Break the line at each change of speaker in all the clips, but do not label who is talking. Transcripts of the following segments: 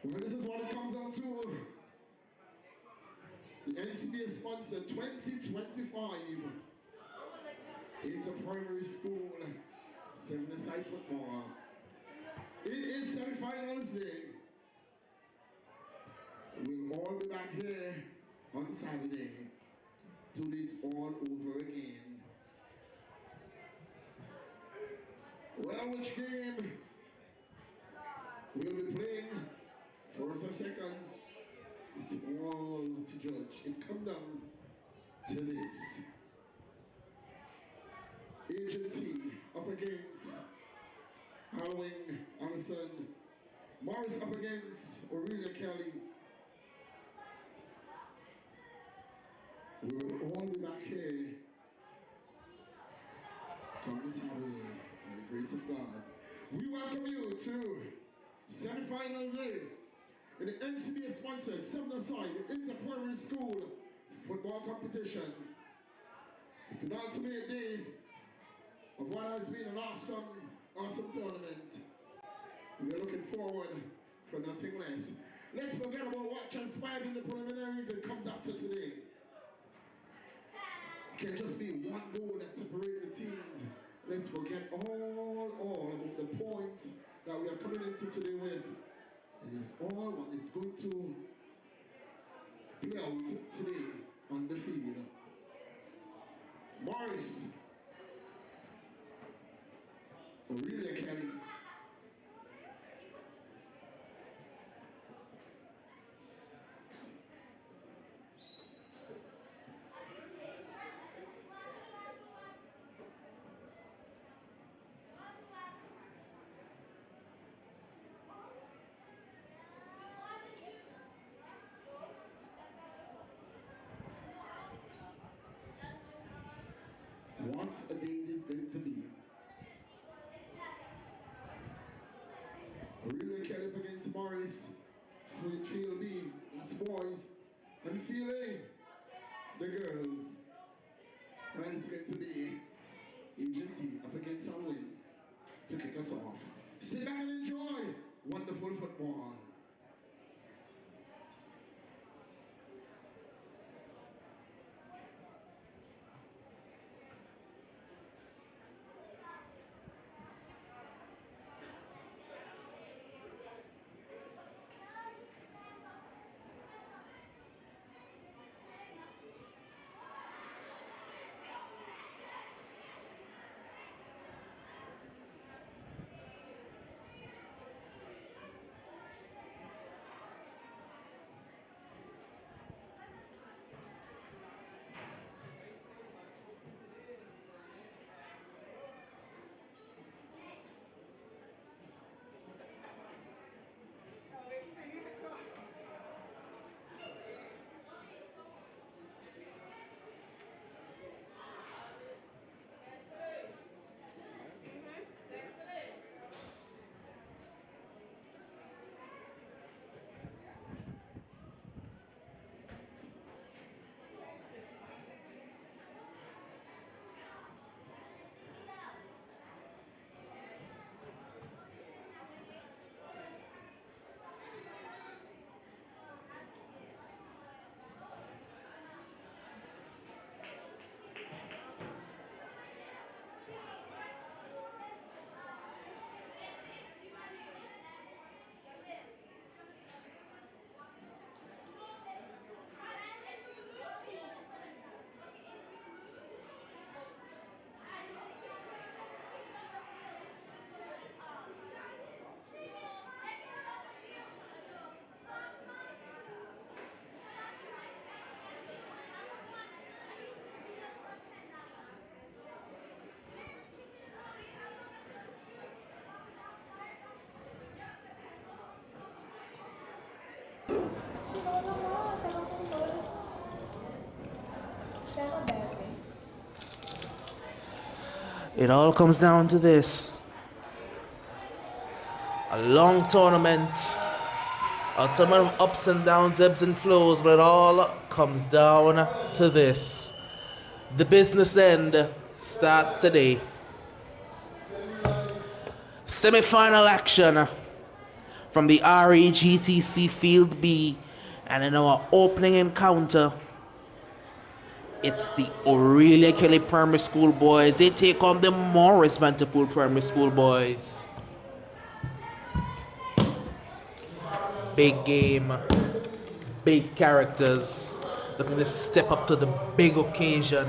Well, this is what it comes down to. The NCBA sponsor 2025 into primary school 7-a-side football. It is semi-finals day. We'll all be back here on Saturday to do it all over again. Well, which game we'll be playing first or second? It's all to judge. It comes down to this. Agent T up against Halloween Anderson. Morris up against Aurelia Kelly. We'll all be back here come this Saturday by the grace of God. We welcome you to semi-final day in the NCBA sponsored 7-a-side inter-primary school football competition. The penultimate day of what has been an awesome tournament. We are looking forward for nothing less. Let's forget about what transpired in the preliminaries and come back to today. It can just be one goal that separates the teams. Let's forget all about the points that we are coming into today with. It is all what is going to play out today on the field. Morris, Aurelia Kelly, what a day it is going to be. Aurelia Kelly up against Morris. Field B, it's boys. And field A, the girls. And it's going to be Agent T up against Halloween to kick us off. Sit back and enjoy wonderful football.
It all comes down to this. A long tournament. A tournament of ups and downs, ebbs and flows, but it all comes down to this. The business end starts today. Semi-final action from the RAGTC Field B. And in our opening encounter, it's the Aurelia Kelly Primary School boys. They take on the Morris Vanderpool Primary School boys. Big game, big characters, looking to step up to the big occasion.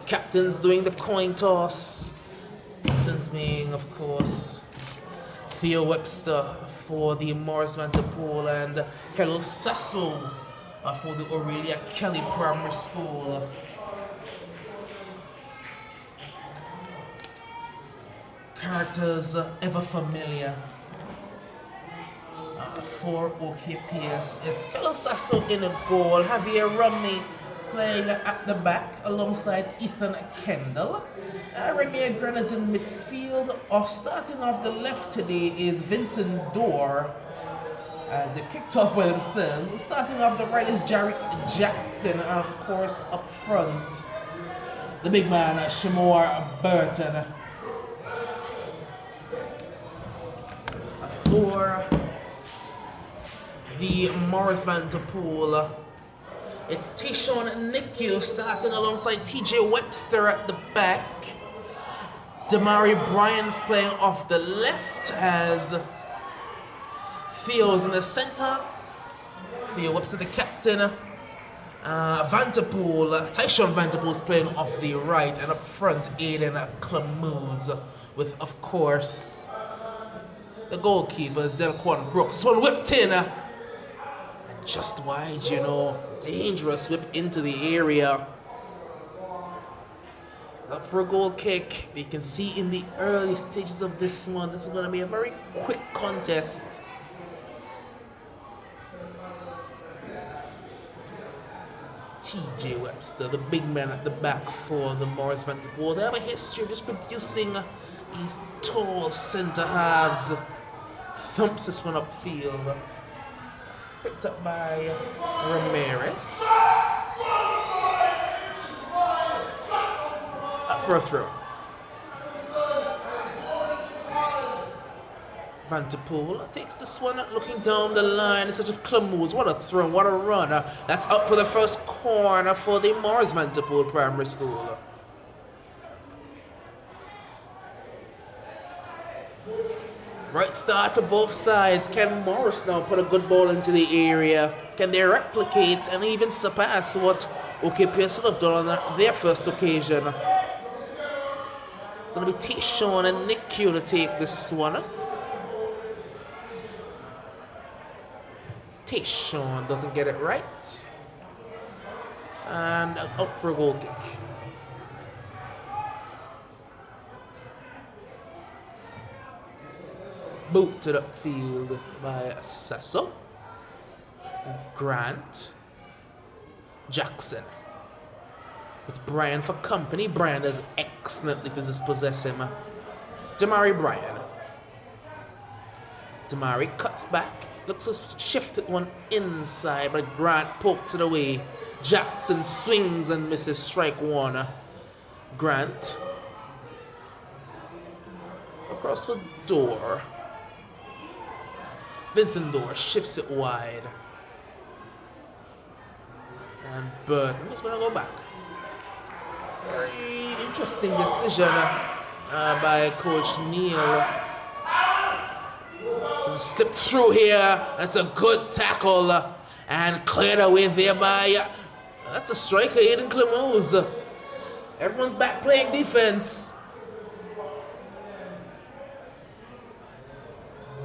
Captains doing the coin toss. Captains being, of course, Theo Webster for the Morris Vanderpool and Kellel Sasso for the Aurelia Kelly Primary School. Characters ever familiar for OKPS. It's Kellel Sasso in a goal. Javier Romney is playing at the back alongside Ethan Kendall. Remy Gran is in midfield. Starting off the left today is Vincent Dorr, as they've kicked off by themselves. Starting off the right is Jarek Jackson, and of course up front, the big man, Shamor Burton. For the Morris Vanderpool, it's Tayshawn Nikhil starting alongside TJ Webster at the back. Damari Bryan's playing off the left as Theo's in the center. Theo Webster, the captain. Tayshawn Vanderpool's playing off the right, and up front, Aiden Clamuse with, of course, the goalkeepers, Delquan Brooks. One whipped in, and just wide, you know. Dangerous whip into the area. Up for a goal kick. You can see in the early stages of this one, this is going to be a very quick contest. TJ Webster, the big man at the back for the Morris Vanderpool. They have a history of just producing these tall center halves. Thumps this one upfield. Picked up by Ramirez. Up for a throw. Vanderpool takes this one, looking down the line in search of Clamuse. What a throw, what a run. That's up for the first corner for the Morris Vanderpool Primary School. Right start for both sides. Can Morris now put a good ball into the area? Can they replicate and even surpass what OKPS would have done on their first occasion? It's going to be Tayshawn and Nikhil to take this one. Tayshawn doesn't get it right. And out for a goal kick. Booted upfield by Sasso. Grant. Jackson. With Bryan for company. Bryan does excellently to dispossess him. Damari Bryan. Damari cuts back. Looks to shift it one inside, but Grant pokes it away. Jackson swings and misses, strike one. Grant. Across for Dorr. Vincent Dorr shifts it wide. And Burton is going to go back. Very interesting decision by Coach Neal. Slipped through here. That's a good tackle. And cleared away there by... that's a striker, Aiden Clamuse. Everyone's back playing defense.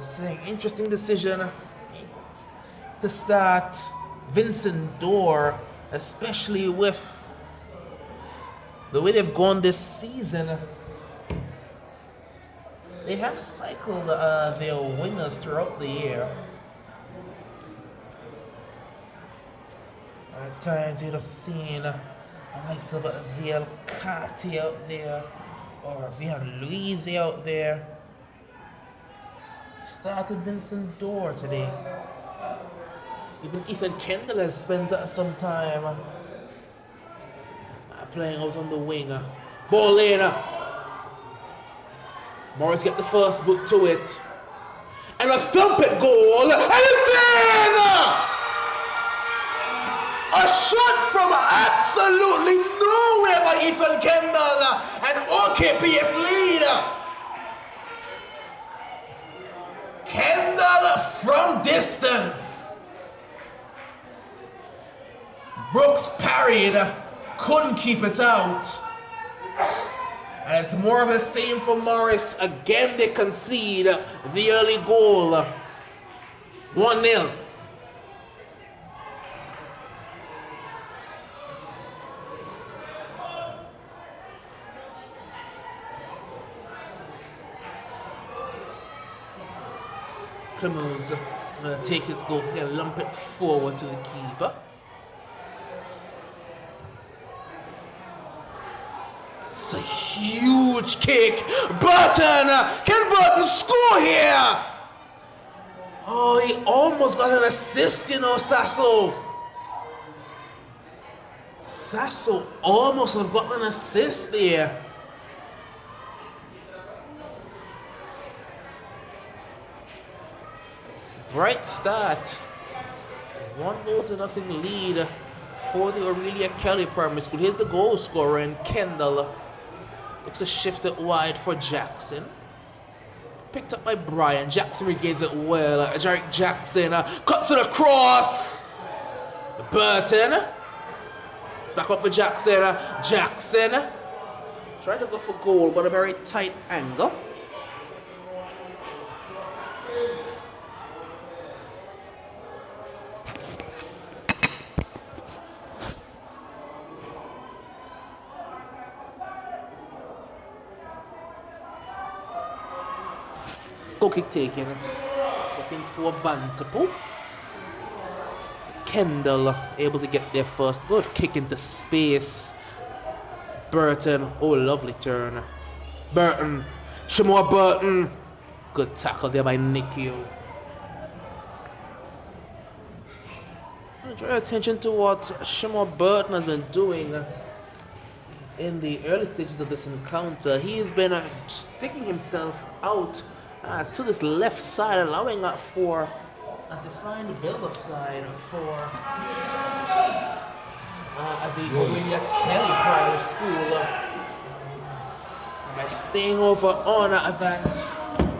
Saying interesting decision to start Vincent Dorr, especially with the way they've gone this season. They have cycled their wingers throughout the year. At times you'd have seen the likes of Ziel Carty out there, or Vian Louise out there. Started Vincent Dorr today. Even Ethan Kendall has spent some time playing out on the wing. Ball in. Morris get the first boot to it. And a thumping goal, and it's in! A shot from absolutely nowhere by Ethan Kendall, and OKPS lead. Kendall from distance. Brooks parried, couldn't keep it out. And it's more of the same for Morris. Again, they concede the early goal. 1-0. Clemens going to take his goal here, lump it forward to the keeper. It's a huge kick. Burton! Can Burton score here? Oh, he almost got an assist, you know, Sasso. Sasso almost have got an assist there. Bright start. 1-0 lead for the Aurelia Kelly Primary School. Here's the goal scorer in Kendall. Looks to shift it wide for Jackson. Picked up by Brian. Jackson regains it well. Jarek Jackson cuts it across. Burton. It's back up for Jackson. Jackson trying to go for goal, but a very tight angle. Goal kick taken. Looking for Vanderpool. Kendall able to get their first good kick into space. Burton, oh lovely turn. Burton, Shamor Burton. Good tackle there by Nikio. Draw attention to what Shamor Burton has been doing in the early stages of this encounter. He's been sticking himself out to this left side, allowing that for to find the build-up side for the Aurelia Kelly Primary School by staying over on that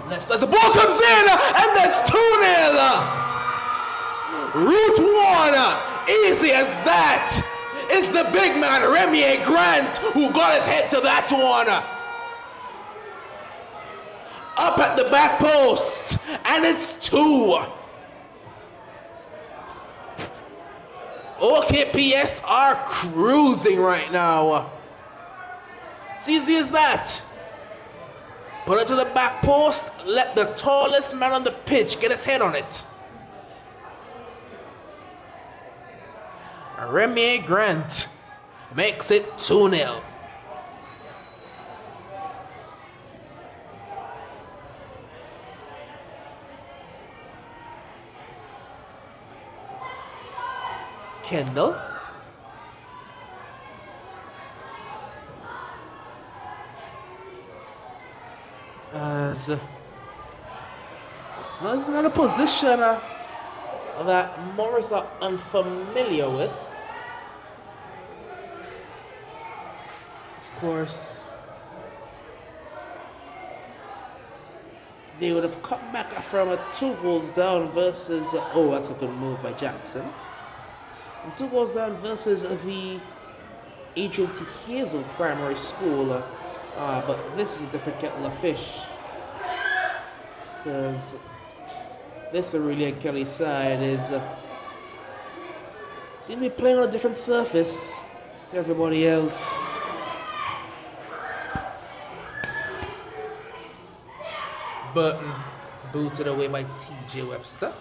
left side. The ball comes in, and that's 2-0. Route 1, easy as that. It's the big man, Remy Grant, who got his head to that one. Up at the back post, and it's 2. OKPS are cruising right now. It's easy as that. Put it to the back post, let the tallest man on the pitch get his head on it. Remy Grant makes it 2-0. Kendall. As it's not a position that Morris are unfamiliar with. Of course, they would have come back from a 2 goals down versus, oh, that's a good move by Jackson. 2 goals down versus the Adrian T. Hazel Primary School. But this is a different kettle of fish. Because this Aurelia Kelly side is seem to be playing on a different surface to everybody else. Burton booted away by T.J. Webster.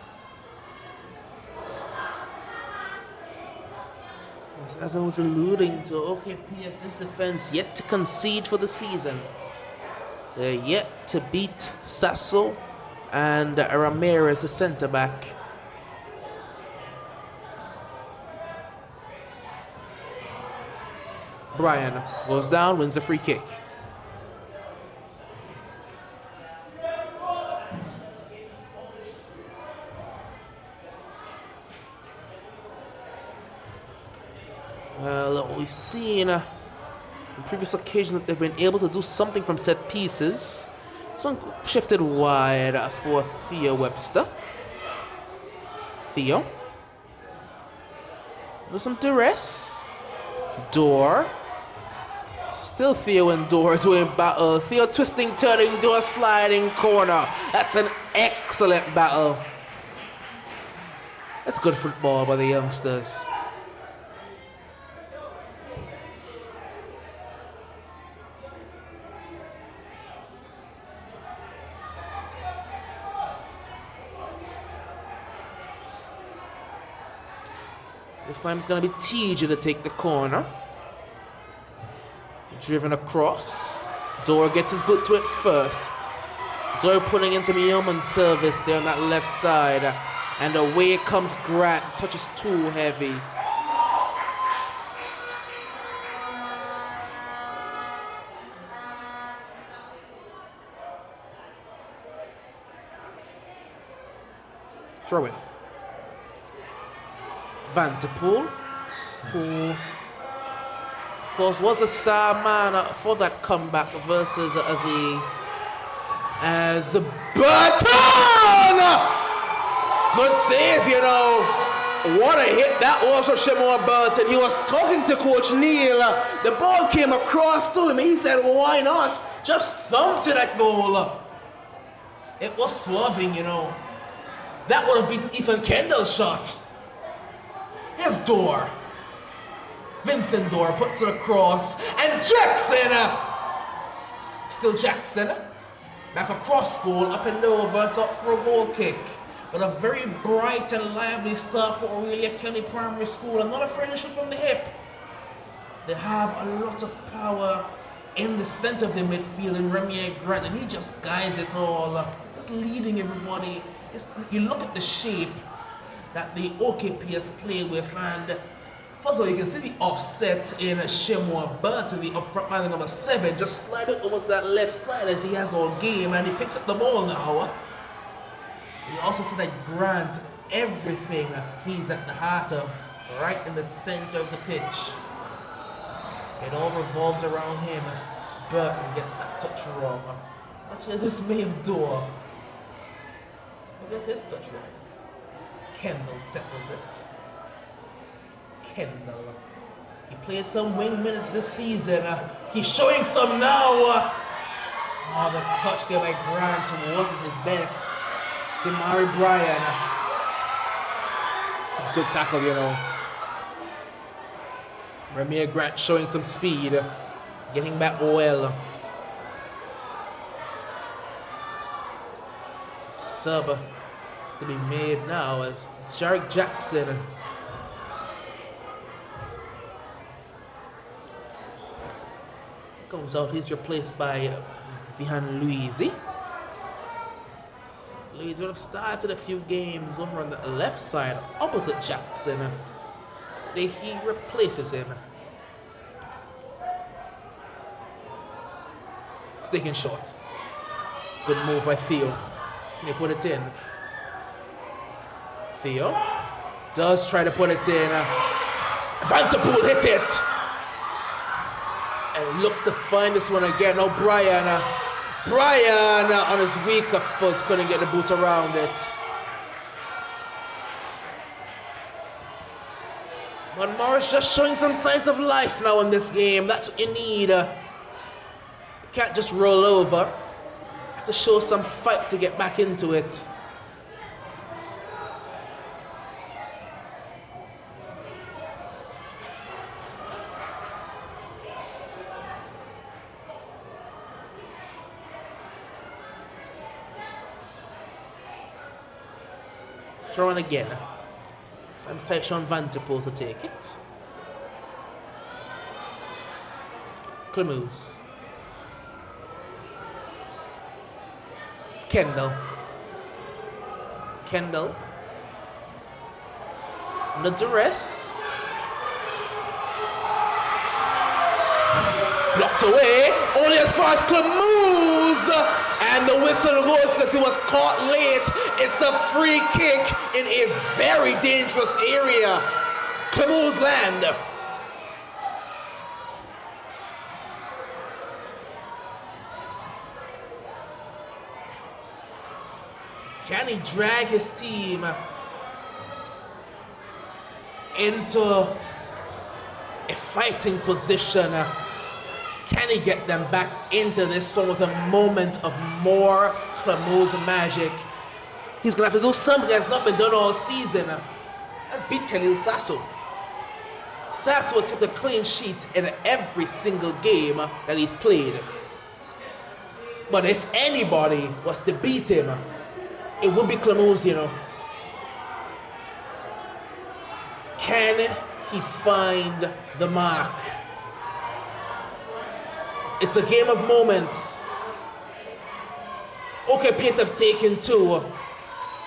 As I was alluding to, OKPS's defense yet to concede for the season. They're yet to beat Sasso and Ramirez, the center back. Brian goes down, wins a free kick. Well, we've seen on previous occasions that they've been able to do something from set pieces. So shifted wide for Theo Webster. Theo. There's some duress. Door. Still Theo and Door doing battle. Theo twisting, turning, Door sliding corner. That's an excellent battle. That's good football by the youngsters. This time it's going to be TJ to take the corner. Driven across. Door gets his boot to it first. Door putting in some yeoman service there on that left side. And away comes Grant. Touches too heavy. Throw in. Vanderpool, who of course was a star man for that comeback versus the Burton! Good save, you know. What a hit that was for Shimon Burton. He was talking to Coach Neal. The ball came across to him. He said, why not? Just thump to that goal. It was swerving, you know. That would have been Ethan Kendall's shot. Here's Door. Vincent Door puts it across. And Jackson! Still Jackson. Back across goal, up and over. It's up for a goal kick. But a very bright and lively start for Aurelia County Primary School. I'm not afraid to shoot from the hip. They have a lot of power in the center of the midfield in Remier Grant. And he just guides it all. Just leading everybody. You look at the shape that the OKPS play with, and first of all, you can see the offset in Shemwa Burton, the up front man, number 7, just sliding over to that left side as he has all game, and he picks up the ball now. You also see that Grant, everything he's at the heart of, right in the center of the pitch. It all revolves around him. Burton gets that touch wrong. Actually, this may have Door. I guess his touch wrong. Kendall settles it. Kendall. He played some wing minutes this season. He's showing some now. Oh, the touch there by Grant wasn't his best. Damari Bryan. It's a good tackle, you know. Remier Grant showing some speed. Getting back well. Sub to be made now as Jarek Jackson comes out. He's replaced by Vihan Luisi. Luisi would have started a few games over on the left side opposite Jackson. Today he replaces him. Sticking short. Good move by Theo. Can you put it in? Theo does try to put it in. Vanderpool hit it. And looks to find this one again. Now Brian on his weaker foot couldn't get the boot around it. But Morris just showing some signs of life now in this game. That's what you need. You can't just roll over. You have to show some fight to get back into it. Throwing again. Sam's Tyshawn Vanderpool to take it. Clemuse. It's Kendall. Kendall. Under duress. Blocked away. Only as far as Clemuse. And the whistle goes because he was caught late. It's a free kick in a very dangerous area. Clemuse land. Can he drag his team into a fighting position? Can he get them back into this one with a moment of more Clemose magic? He's going to have to do something that's not been done all season. Let's beat Khalil Sasso. Sasso has kept a clean sheet in every single game that he's played. But if anybody was to beat him, it would be Clemose, you know. Can he find the mark? It's a game of moments. OKPS have taken 2.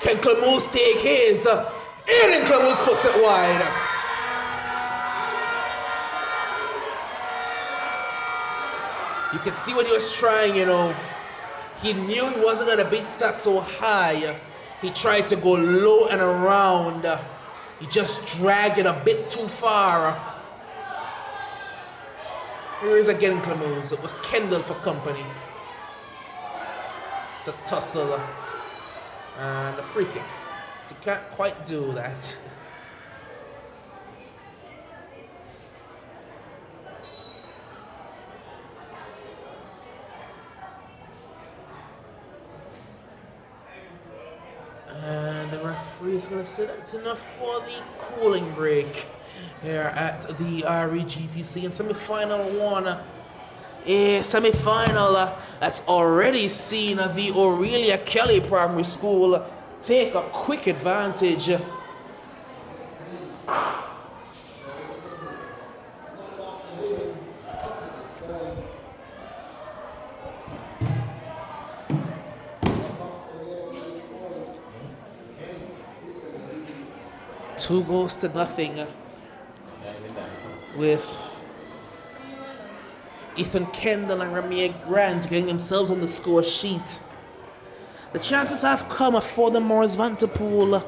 Can Clemose take his? And Clemose puts it wide. You can see what he was trying, you know. He knew he wasn't going to beat Sasso high. He tried to go low and around. He just dragged it a bit too far. Here is again Clemose with Kendall for company. It's a tussle and a free kick. So he can't quite do that. And the referee is going to say that's enough for the cooling break here at the REGTC in semi-final 1. A semi-final that's already seen the Aurelia Kelly Primary School take a quick advantage. Two goals to nothing with Ethan Kendall and Remy Grant getting themselves on the score sheet. The chances have come for the Morris Vanterpool.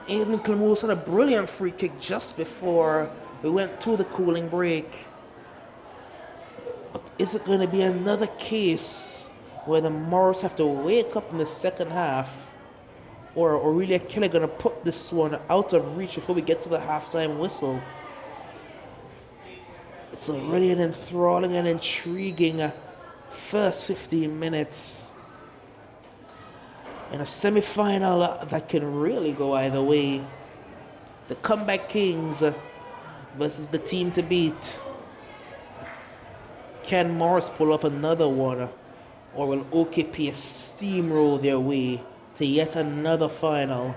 Aiden Clemose had a brilliant free kick just before we went to the cooling break. But is it going to be another case where the Morris have to wake up in the second half? Or Aurelia Kelly going to put this one out of reach before we get to the halftime whistle? It's already an enthralling and intriguing first 15 minutes. In a semi-final that can really go either way. The comeback kings versus the team to beat. Can Morris pull off another one? Or will OKPS steamroll their way to yet another final?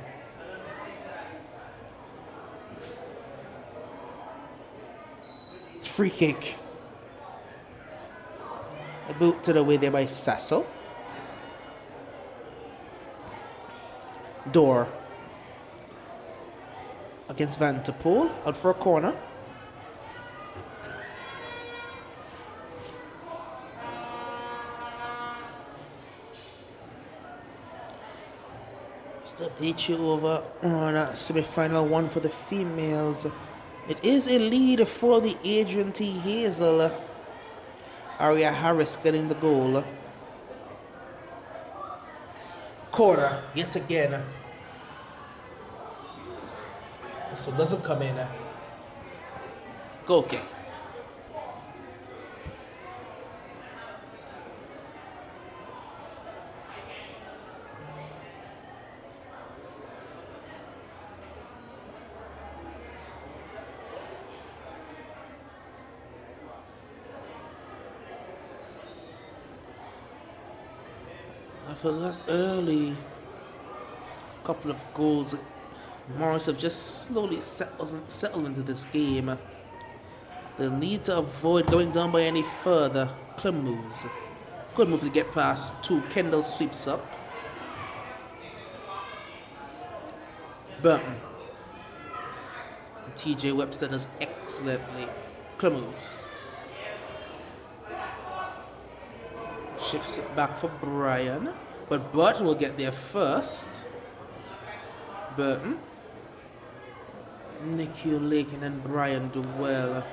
It's free kick. A boot to the way there by Sasso. Door against Vanterpool, out for a corner. Just to update you over on semi-final 1 for the females. It is a lead for the Adrian T. Hazel. Aria Harris getting the goal. Corner yet again. So doesn't come in. Goal kick. After that early couple of goals, Morris have just slowly settled into this game. They'll need to avoid going down by any further. Clemose. Good move to get past 2. Kendall sweeps up. Burton. And TJ Webster does excellently. Clemose. Shifts it back for Brian. But Burton will get there first. Burton. Nicky Lake and then Brian do well.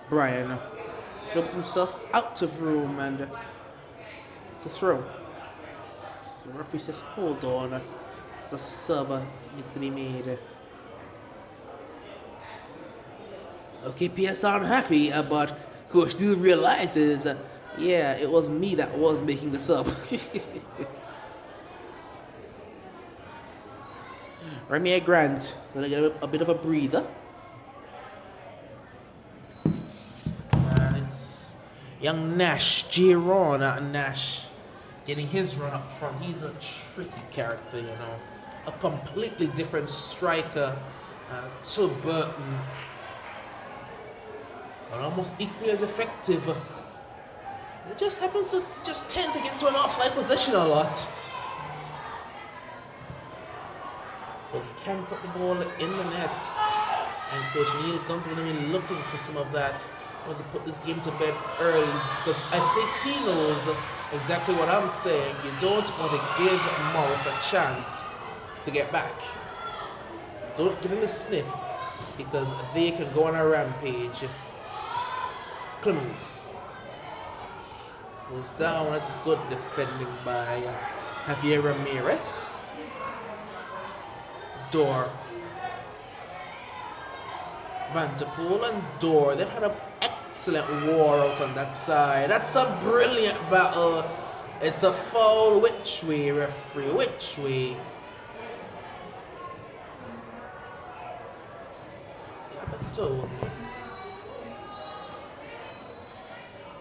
Brian jumps himself out of room and it's a throw. So the referee says, hold on. There's a sub needs to be made. OKPS aren't happy, but Coach Neil realizes, yeah, it was me that was making the sub. Remy Grant, so they get a bit of a breather. And it's young Nash, J-Ron Nash, getting his run up front. He's a tricky character, you know. A completely different striker to Burton. But almost equally as effective. It just happens to just tends to get into an offside position a lot. But he can put the ball in the net. And Coach Neil Gunn's going to be looking for some of that. He wants to put this game to bed early. Because I think he knows exactly what I'm saying. You don't want to give Morris a chance to get back. Don't give him a sniff. Because they can go on a rampage. Clemens goes down. That's good defending by Javier Ramirez. Door. Van der Poel and Door. They've had an excellent war out on that side. That's a brilliant battle. It's a foul. Which way, referee? Which way? You haven't told me.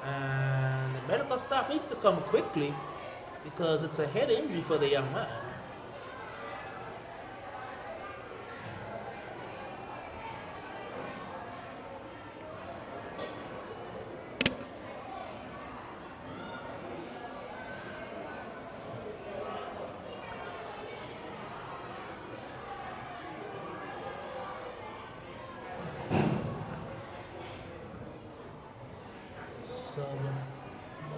And the medical staff needs to come quickly because it's a head injury for the young man.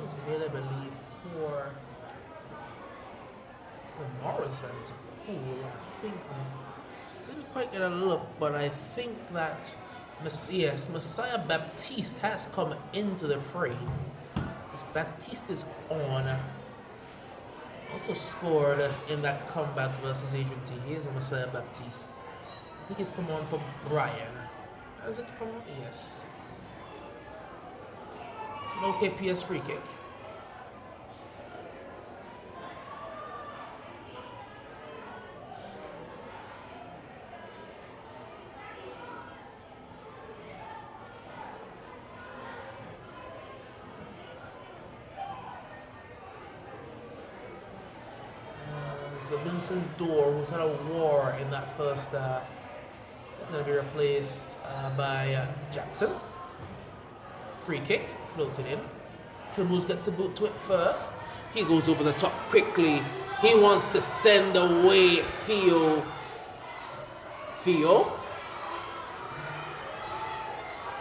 Was made, I believe, for the Morris Van der Poel. I think didn't quite get a look, but I think that Messiah Baptiste has come into the fray. As Baptiste is on. Also scored in that comeback versus Adrian T. Here's a Messiah Baptiste. I think he's come on for Brian. Has it come on? Yes. It's an OKPS free kick. So Vincent Dorr, who's had a war in that first half, is going to be replaced by Jackson. Free kick, floated in. Clemens gets the boot to it first. He goes over the top quickly. He wants to send away Theo.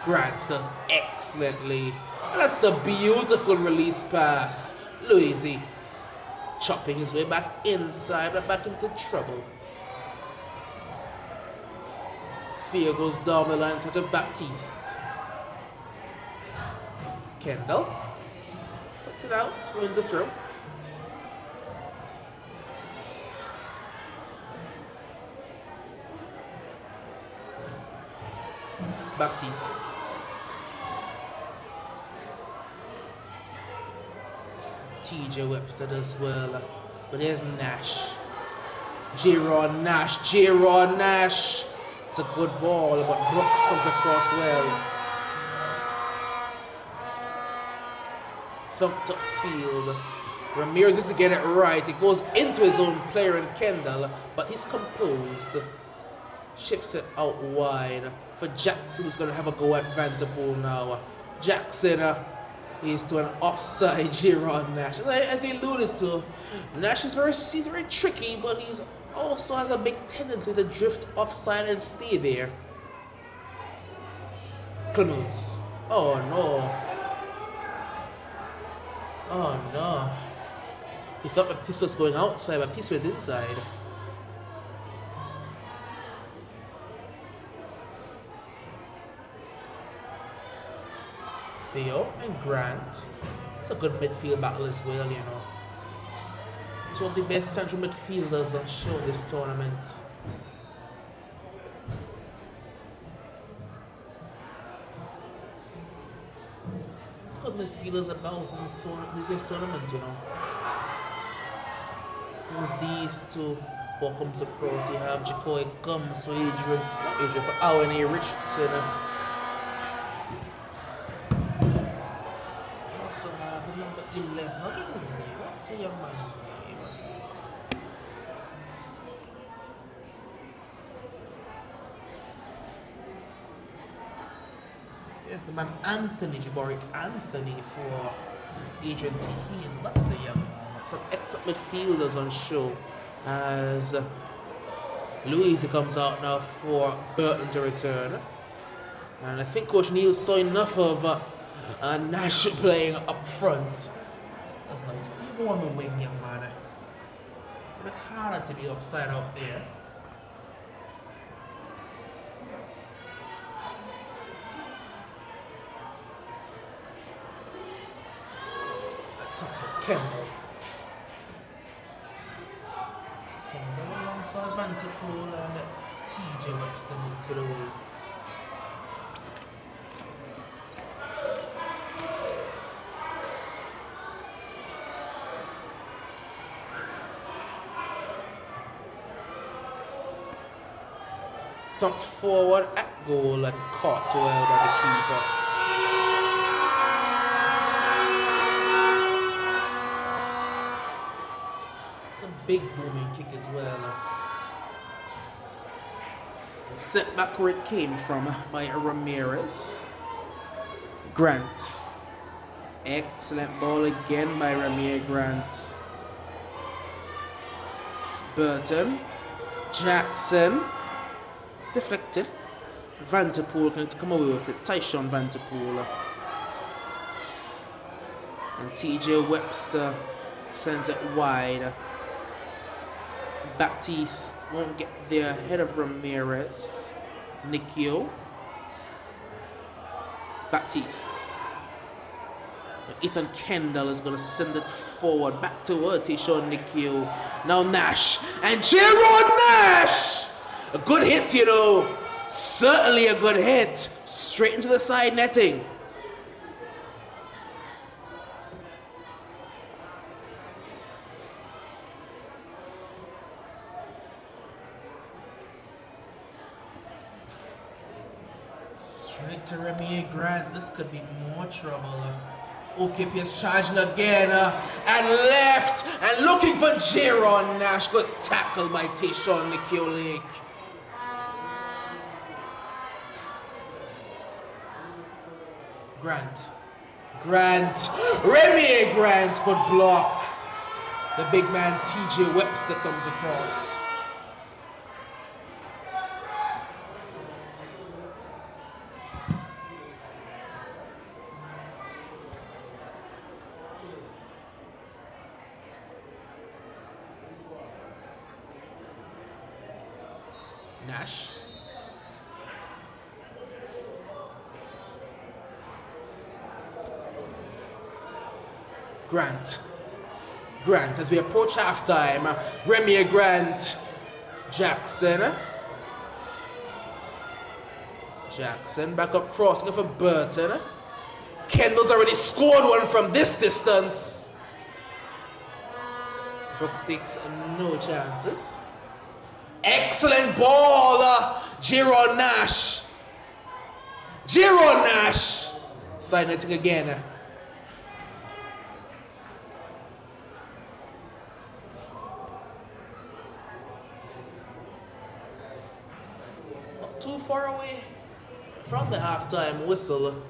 Grant does excellently. That's a beautiful release pass. Louisy chopping his way back inside, but back into trouble. Theo goes down the line, such of Baptiste. Kendall puts it out, wins the throw. Baptiste. TJ Webster as well. But there's Nash. J-Ron Nash. It's a good ball, but Brooks comes across well. Thumped upfield. Ramirez is to get it right. It goes into his own player in Kendall, but he's composed. Shifts it out wide for Jackson, who's going to have a go at Van der Poel now. Jackson is to an offside J-Ron Nash. As he alluded to, Nash is very tricky, but he's also has a big tendency to drift offside and stay there. Clemens. Oh no. Oh no. He thought Baptiste was going outside, but Baptiste went inside. Theo and Grant. It's a good midfield battle as well, you know. two of the best central midfielders on show this tournament. Some good midfielders about in this year's tournament, you know. There's these two. Ball comes across. You have Jacoy comes for Adrian for Owen A. Richardson. You also have the number 11. Look at his name. What's the young man's name? Yes, the man Anthony Jabari Anthony for Adrian T. Hayes. That's the young man. Some excellent midfielders on show. As Louise comes out now for Burton to return. And I think Coach Neil saw enough of Nash playing up front. That's not you go on the wing, young man. It's a bit harder to be offside out there. A tussle, Kendall. Alongside Vanderpool and TJ Webster moves it away. Thumped forward at goal and caught well by the keeper. It's a big booming kick as well. Set back where it came from by Ramirez. Grant. Excellent ball again by Ramirez Grant. Burton. Jackson. Deflected. Vanderpool going to come away with it. Tyshawn Vanderpool. And TJ Webster sends it wide. Baptiste won't get there ahead of Ramirez. Nikio. Baptiste. Ethan Kendall is going to send it forward back toward Tishon Nikio. Now Nash. And Jerome Nash! A good hit, you know. Certainly a good hit. Straight into the side netting. To Remy Grant, this could be more trouble. OKPS charging again and left and looking for Jaron Nash. Good tackle by Tayshawn Nikio. Grant, Remy Grant, good block. The big man TJ Webster comes across. Nash. Grant as we approach halftime. Remy Grant. Jackson back up crossing for Burton. Kendall's already scored one from this distance. Brooks takes no chances. Excellent ball, Jaron Nash. Side netting again. Not too far away from the halftime whistle.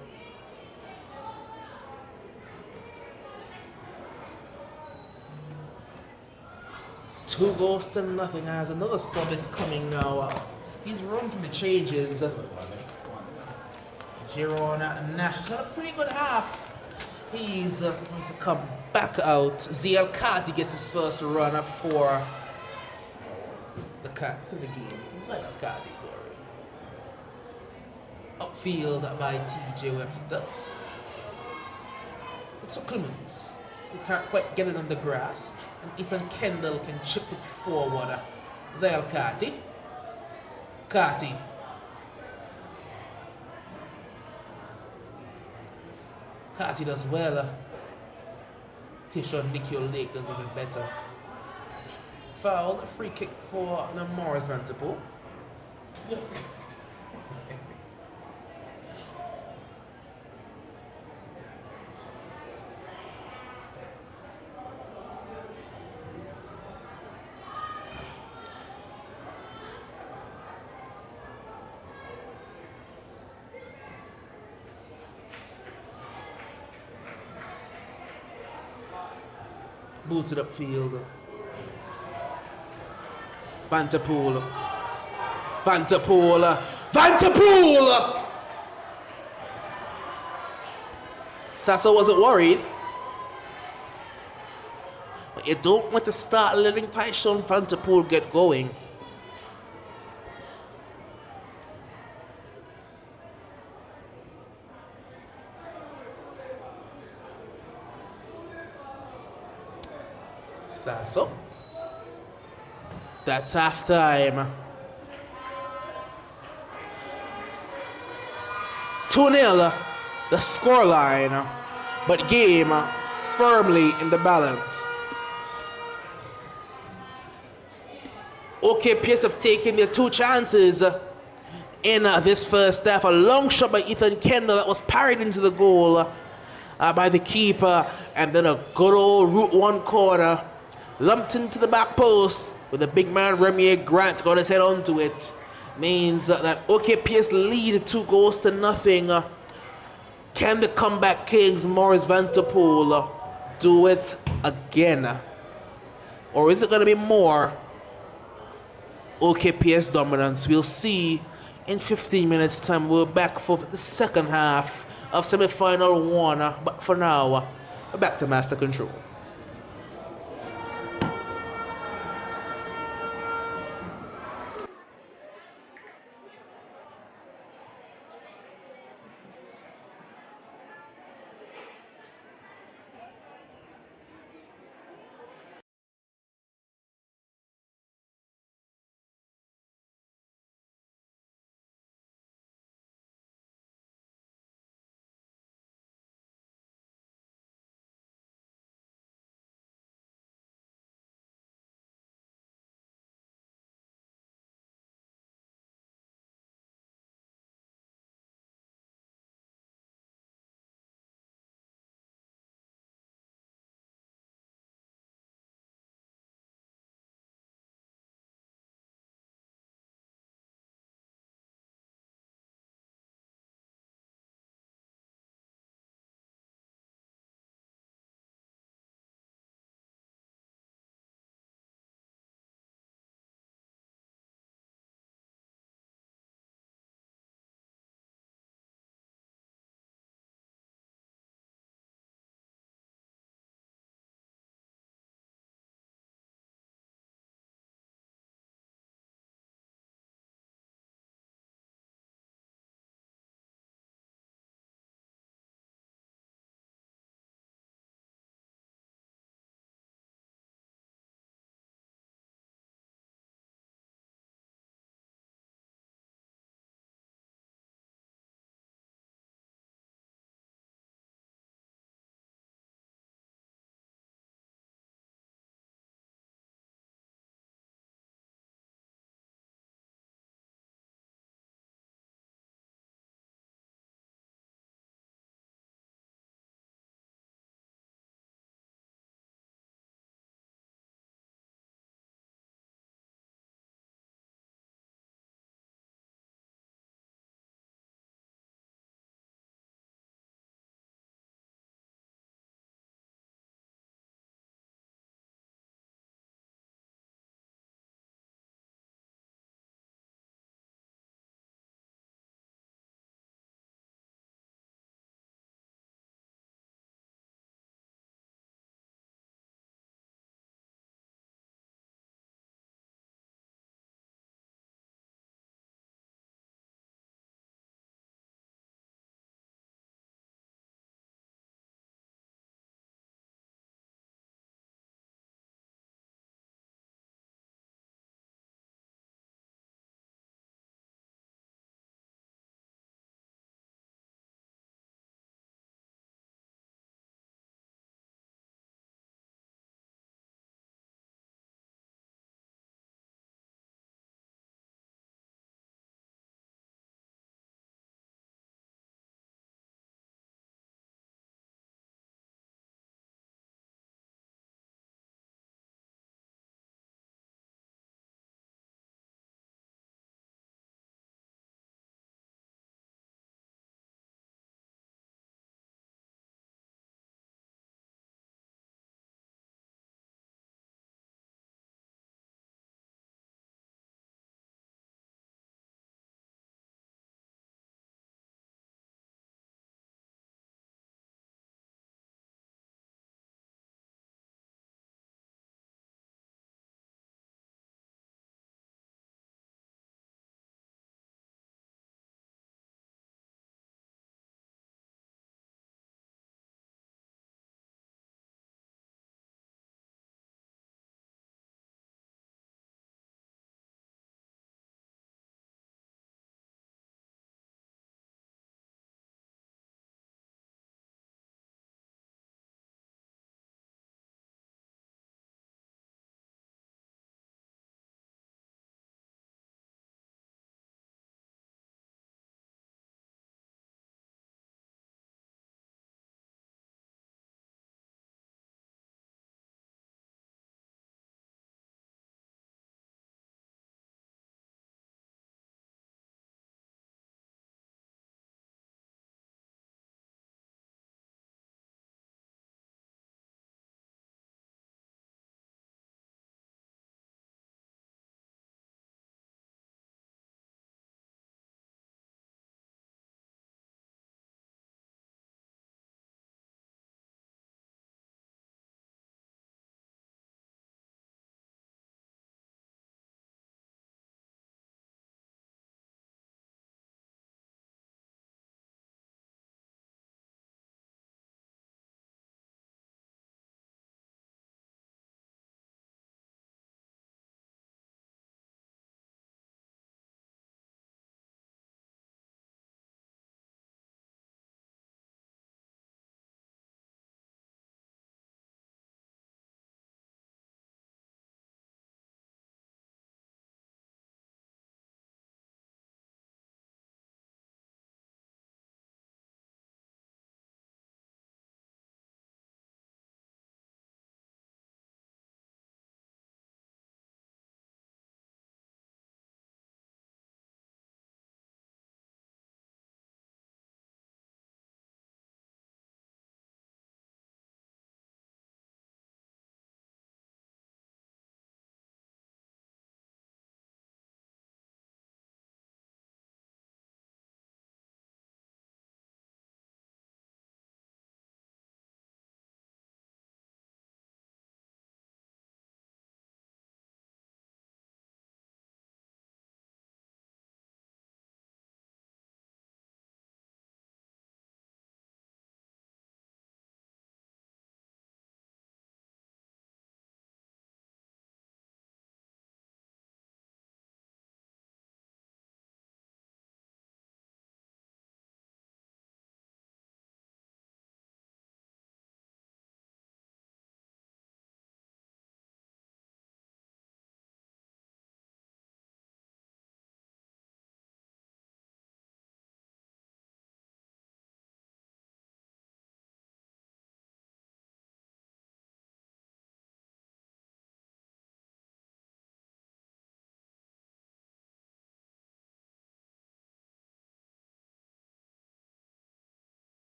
Two goals to nothing as another sub is coming now. He's run from the changes. Jaron Nash has had a pretty good half. He's going to come back out. ZL Carty gets his first run for the game. ZL Carty, sorry. Upfield by TJ Webster. It's for Clemens. We can't quite get it on the grasp. And Ethan Kendall can chip it forward. Zael Carty. Carty. Carty does well. Tishon Nikhil Lake does even better. Foul, free kick for the Morris Vanderpool. Booted upfield. Vanderpool. Vanderpool. Vanderpool! Sasso wasn't worried. But you don't want to start letting Tyshawn Vanderpool get going. Sasso. That's half time. 2-0 the scoreline, but game firmly in the balance. OKPS have taken their 2 chances in this first half. A long shot by Ethan Kendall that was parried into the goal by the keeper, and then a good old route 1 corner lumped into the back post with the big man Remier Grant got his head onto it. Means that OKPS lead 2-0. Can the comeback kings Morris Vanderpool do it again? Or is it going to be more OKPS dominance? We'll see in 15 minutes time. We're back for the second half of semi-final 1. But for now, we're back to Master Control.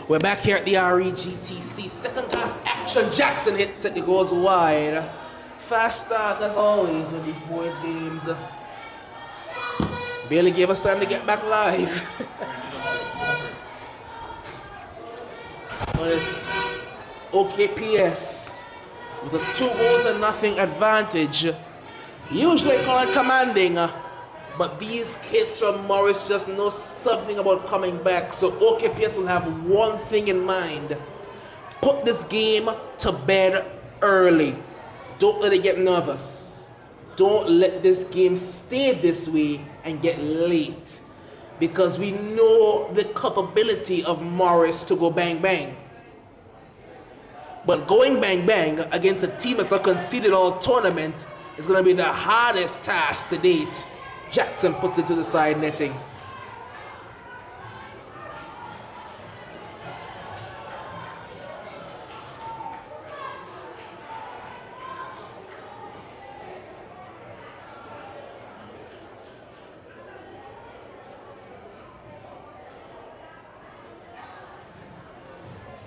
We're back here at the REGTC. Second half action. Jackson hits it. It goes wide. Fast start as always with these boys' games. Barely gave us time to get back live. But it's OKPS with a 2-0 advantage. Usually call it commanding, but these kids from Morris just know something about coming back. So OKPS will have one thing in mind. Put this game to bed early. Don't let it get nervous. Don't let this game stay this way and get late. Because we know the capability of Morris to go bang bang. But going bang bang against a team that's not conceded all tournament is going to be the hardest task to date. Jackson puts it to the side netting.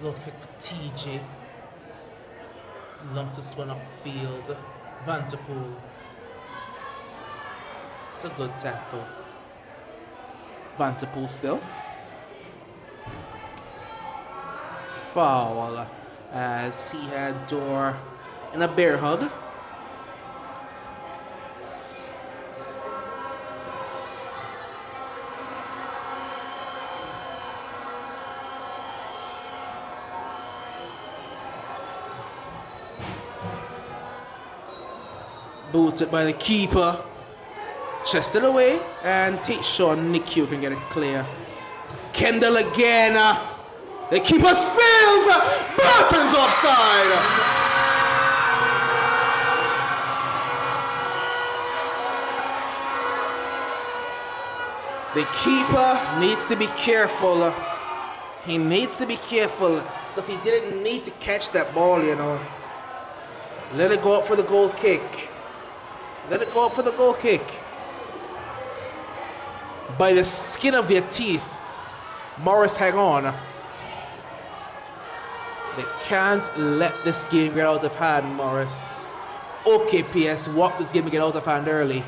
Goal kick for TJ. Lumps this one upfield. Vanderpool. It's a good tackle. Vanderpool still. Foul as he had Door in a bear hug. Booted by the keeper. Chested away and Tayshawn Nick can get it clear. Kendall again. The keeper spills. Burton's offside. The keeper needs to be careful. He needs to be careful because he didn't need to catch that ball, you know. Let it go up for the goal kick. Let it go up for the goal kick. By the skin of their teeth, Morris hang on. They can't let this game get out of hand, Morris. OKPS want this game to get out of hand early.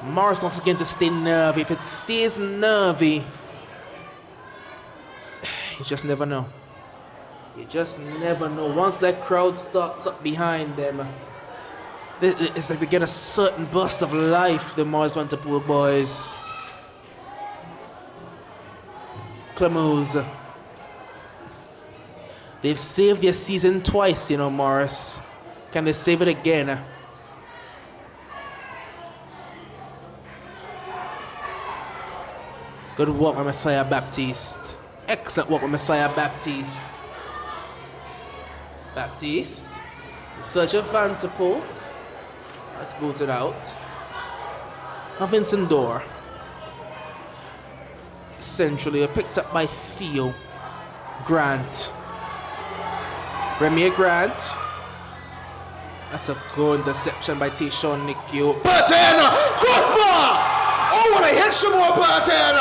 Morris wants again to stay nervy. If it stays nervy, you just never know. You just never know. Once that crowd starts up behind them, it's like they get a certain burst of life, the Morris Vanderpool boys. Clemose. They've saved their season twice, you know, Morris. Can they save it again? Good work by Messiah Baptiste. Excellent work by Messiah Baptiste. Baptiste. In search of Vanderpool. Let's boot it out. Now Vincent Door. Centrally picked up by Theo Grant. Premier Grant. That's a good interception by Tayshawn Nick. Burton! Crossbar! Oh, what a hit, Shamor Burton!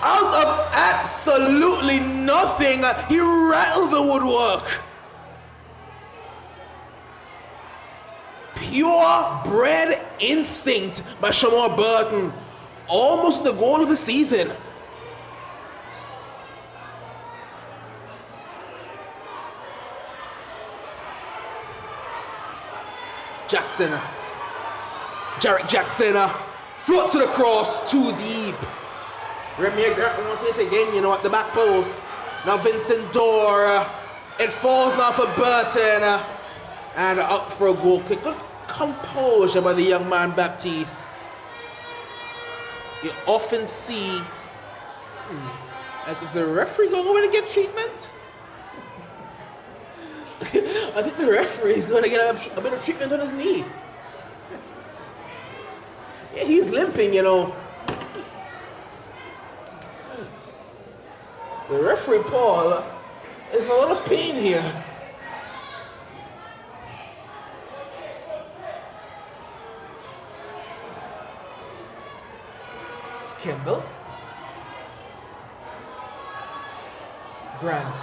Out of absolutely nothing, he rattled the woodwork. Pure-bred instinct by Shamor Burton. Almost the goal of the season. Jackson. Jarrett Jackson floats it across too deep. Remy Grant wanted it again, you know, at the back post. Now Vincent Door. It falls now for Burton. And up for a goal kick. Good composure by the young man Baptiste. You often see, is the referee going over to get treatment? I think the referee is going to get a bit of treatment on his knee. Yeah, he's limping, you know. The referee, Paul, is in a lot of pain here. Kendall. Grant.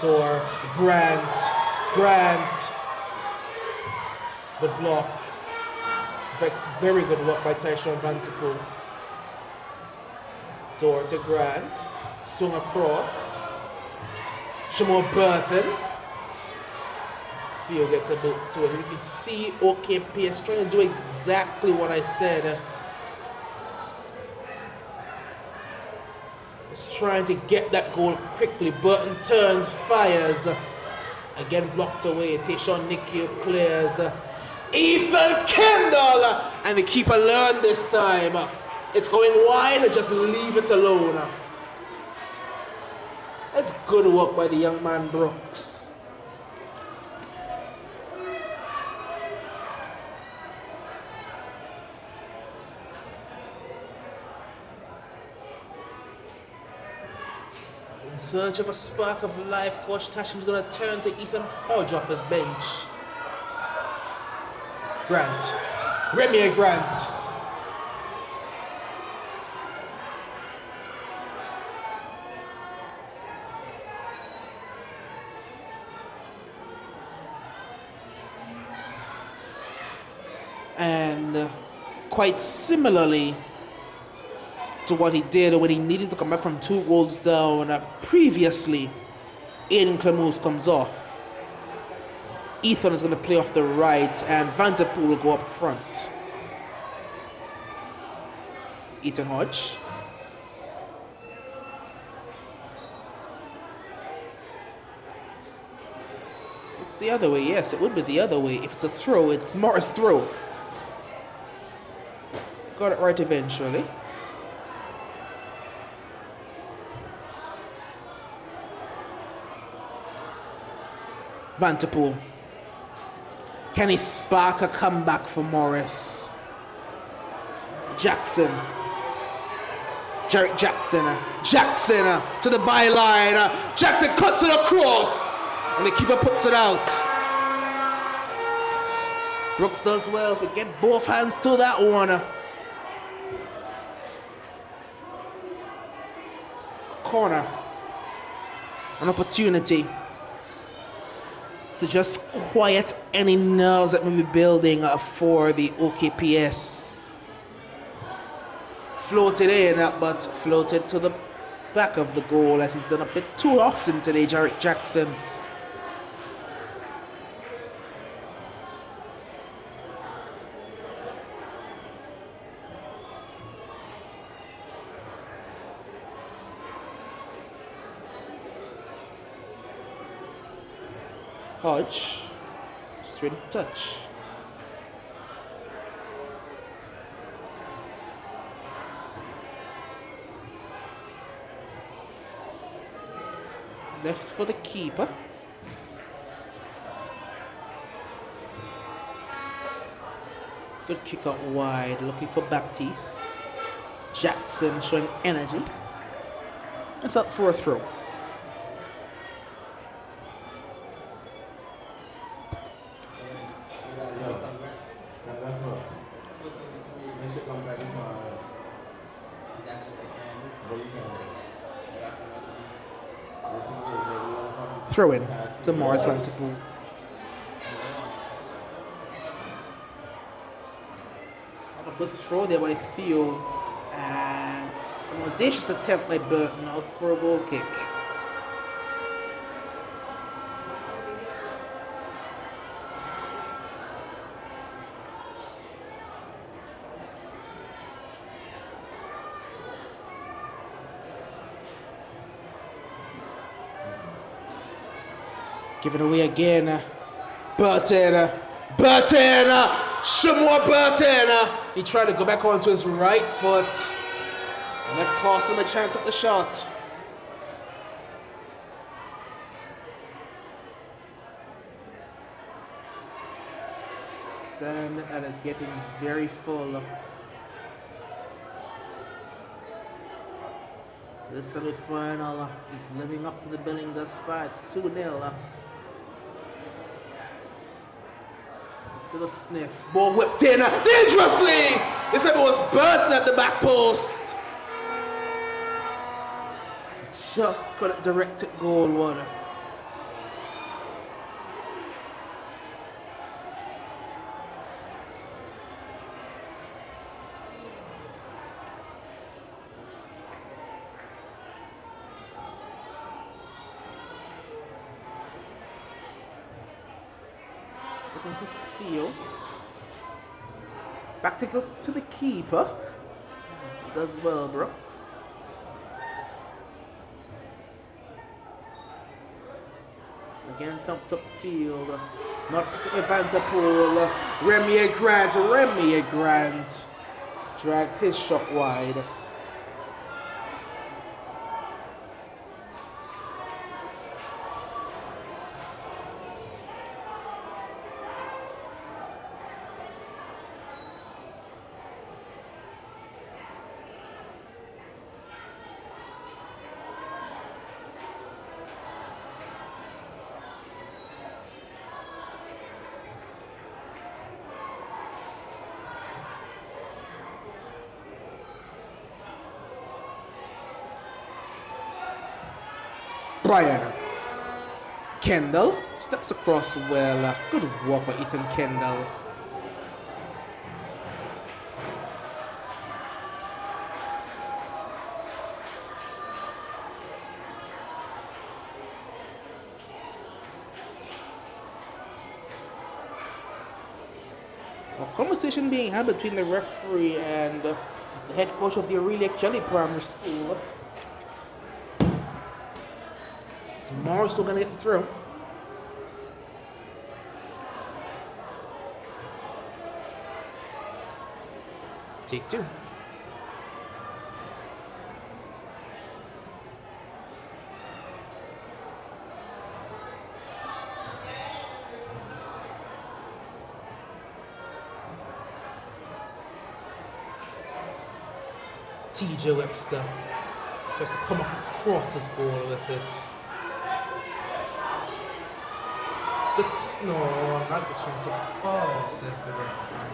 Door. Grant. Good block. Very good work by Tyshawn Vanterpool. Door to Grant. Swung across. Shamor Burton. Theo gets a bit to it. You can see OKPS trying to do exactly what I said. It's trying to get that goal quickly. Burton turns, fires. Again blocked away. Tayshawn Nicky clears. Ethan Kendall! And the keeper learned this time. It's going wide, just leave it alone. That's good work by the young man Brooks. In search of a spark of life, Coach Tashim's going to turn to Ethan Hodge off his bench. Grant. Remy Grant. And quite similarly to what he did when he needed to come back from 2 goals down previously, Aiden Clemous comes off. Ethan is going to play off the right and Vanterpool will go up front. Ethan Hodge. It's the other way, yes, it would be the other way. If it's a throw, it's Morris' throw. Got it right eventually. Vanterpool. Can he spark a comeback for Morris? Jackson. Jarek Jackson. Jackson to the byline. Jackson cuts it across. And the keeper puts it out. Brooks does well to get both hands to that one. Corner. An opportunity to just quiet any nerves that may be building for the OKPS. Floated in, but floated to the back of the goal as he's done a bit too often today, Jarek Jackson. Hodge, straight touch. Left for the keeper. Good kick out wide, looking for Baptiste. Jackson showing energy. It's up for a throw. Throw in to Morris Vanterpool. A good throw there by Theo, and an audacious attempt by Burton out for a goal kick. Give it away again. Burton. Shamor Burton. He tried to go back onto his right foot. And that cost him a chance at the shot. Stand that is getting very full. This semi-final is living up to the billing thus far. It's 2-0. Still a sniff. Ball whipped in dangerously. This time it was Burton at the back post. Just couldn't direct it goalward. Looking for field. Back to the keeper. Does well, Brooks. Again, thumped up field. Not Vanderpool. Remy Grant drags his shot wide. Brian Kendall steps across well. Good walk by Ethan Kendall. A conversation being had between the referee and the head coach of the Aurelia Kelly Primary School. Morris still gonna get through. Take two. TJ Webster tries to come across his goal with it. No, I'm not just trying to foul, says the referee.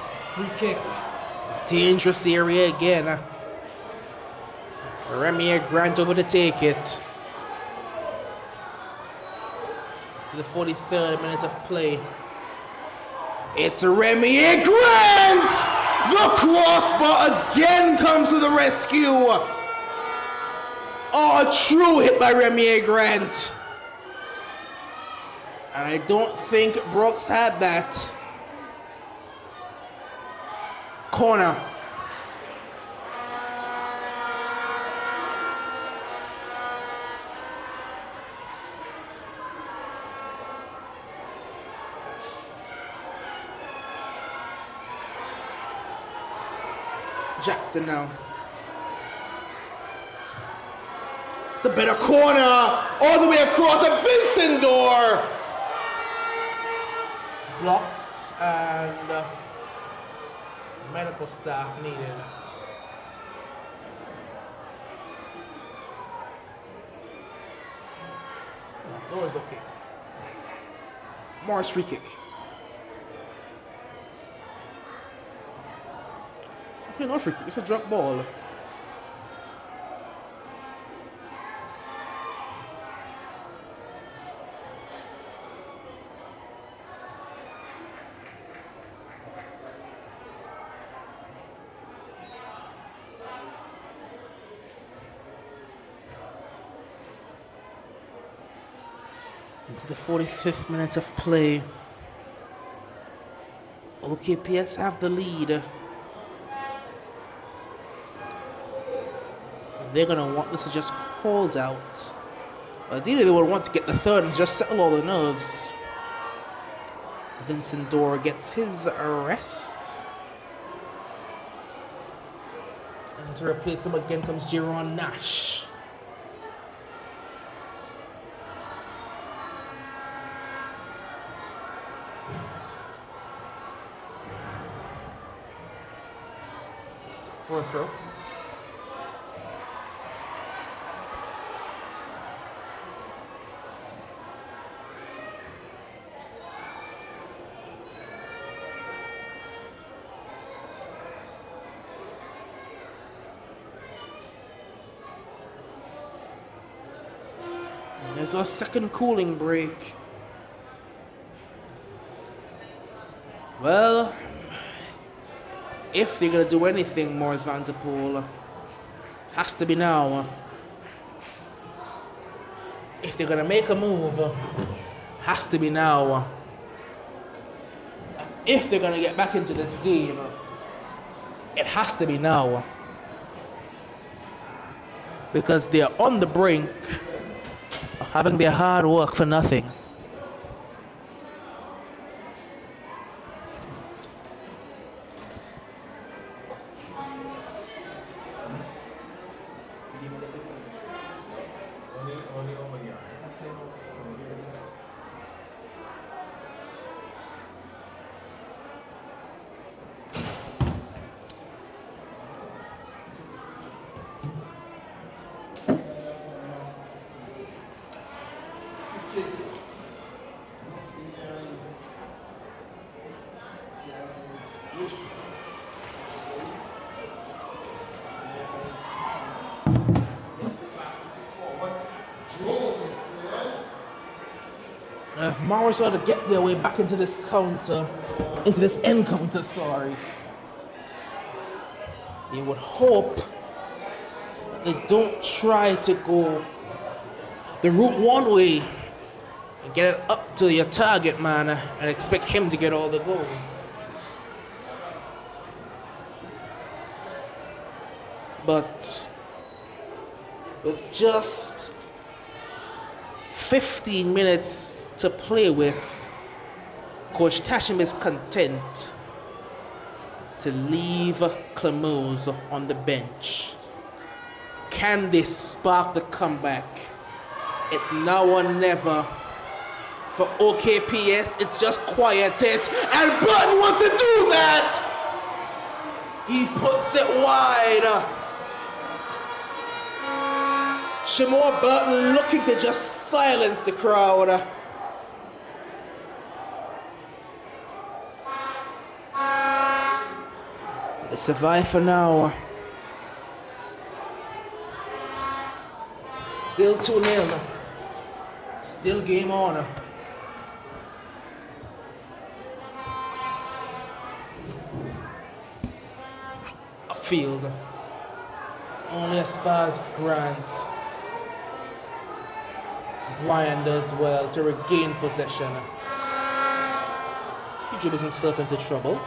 It's a free kick. Dangerous area again. Remy Grant over to take it. To the 43rd minute of play. It's Remy Grant! The crossbar again comes to the rescue. Oh, a true hit by Remy Grant. And I don't think Brooks had that. Corner. Jackson now. It's a better corner, all the way across, and Vincent Door blocked, and medical staff needed. No, Door is okay. Morris free kick. Okay, not free kick, it's a drop ball. Into the 45th minute of play. OKPS have the lead. They're going to want this to just hold out. Ideally, they would want to get the third and just settle all the nerves. Vincent Door gets his arrest. And to replace him again comes Jaron Nash. For a throw. There's a second cooling break. Well, if they're gonna do anything, Morris Van der Poel, has to be now. If they're gonna make a move, has to be now. And if they're gonna get back into this game, it has to be now. Because they're on the brink of having their hard work for nothing. If Morris were to get their way back into this encounter, they would hope that they don't try to go the route one way and get it up to your target man and expect him to get all the goals. But with just 15 minutes to play with, Coach Tashim is content to leave Clemose on the bench. Can they spark the comeback? It's now or never. For OKPS, it's just quiet it, and Burton wants to do that! He puts it wide. Shamor Burton looking to just silence the crowd. They survive for now. Still 2-0. Still game on. Upfield. Only as far as Grant. Brian does well to regain possession. He dribbles himself into trouble.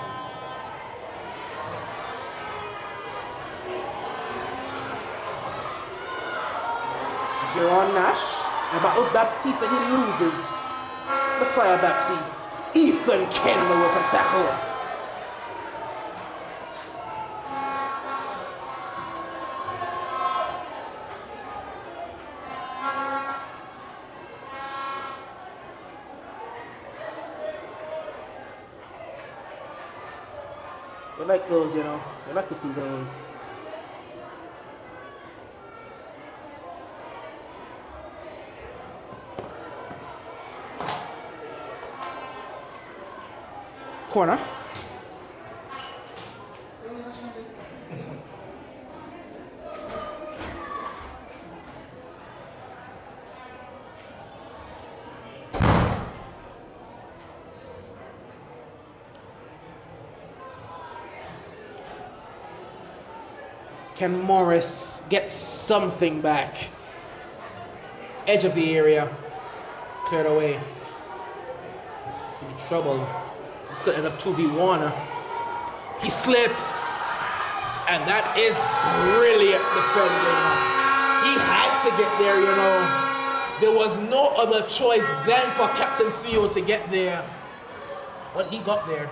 Jerron Nash, and about Baptiste, and he loses. Messiah Baptiste. Ethan Kendall with a tackle. We like those, you know. We like to see those. Corner. Can Morris get something back? Edge of the area. Cleared away. It's gonna be trouble. It's gonna end up 2v1. He slips. And that is brilliant defending. He had to get there, you know. There was no other choice than for Captain Theo to get there. But he got there.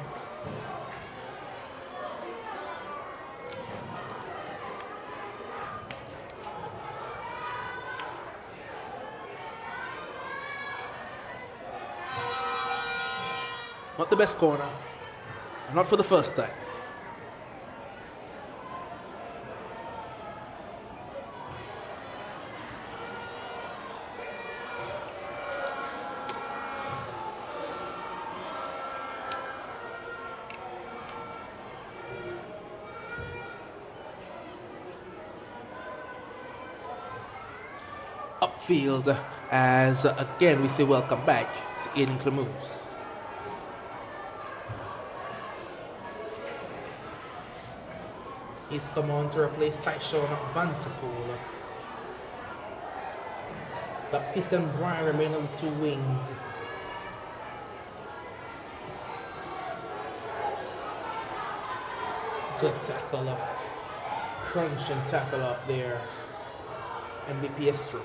Not the best corner. Not for the first time. Upfield, as again we say welcome back to Aiden Clemuse. He's come on to replace Tyshawn Vanterpool. Baptiste and Brian remain on the two wings. Good tackle, crunch and tackle up there. MVPS through.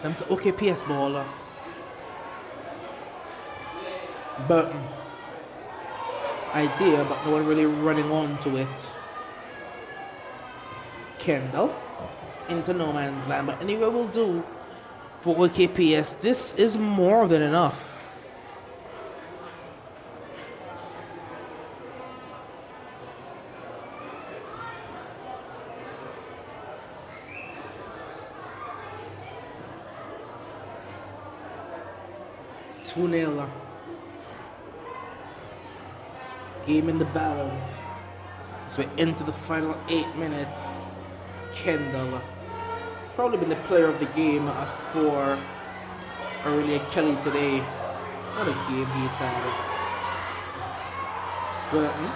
That's OKPS ball. Burton. Idea, but no one really running on to it. Kendall into no man's land, but anyway will do for OKPS. This is more than enough. Two 0. Game in the balance. As we're into the final 8 minutes. Kendall, probably been the player of the game for Aurelia Kelly today. What a game he's had. Burton,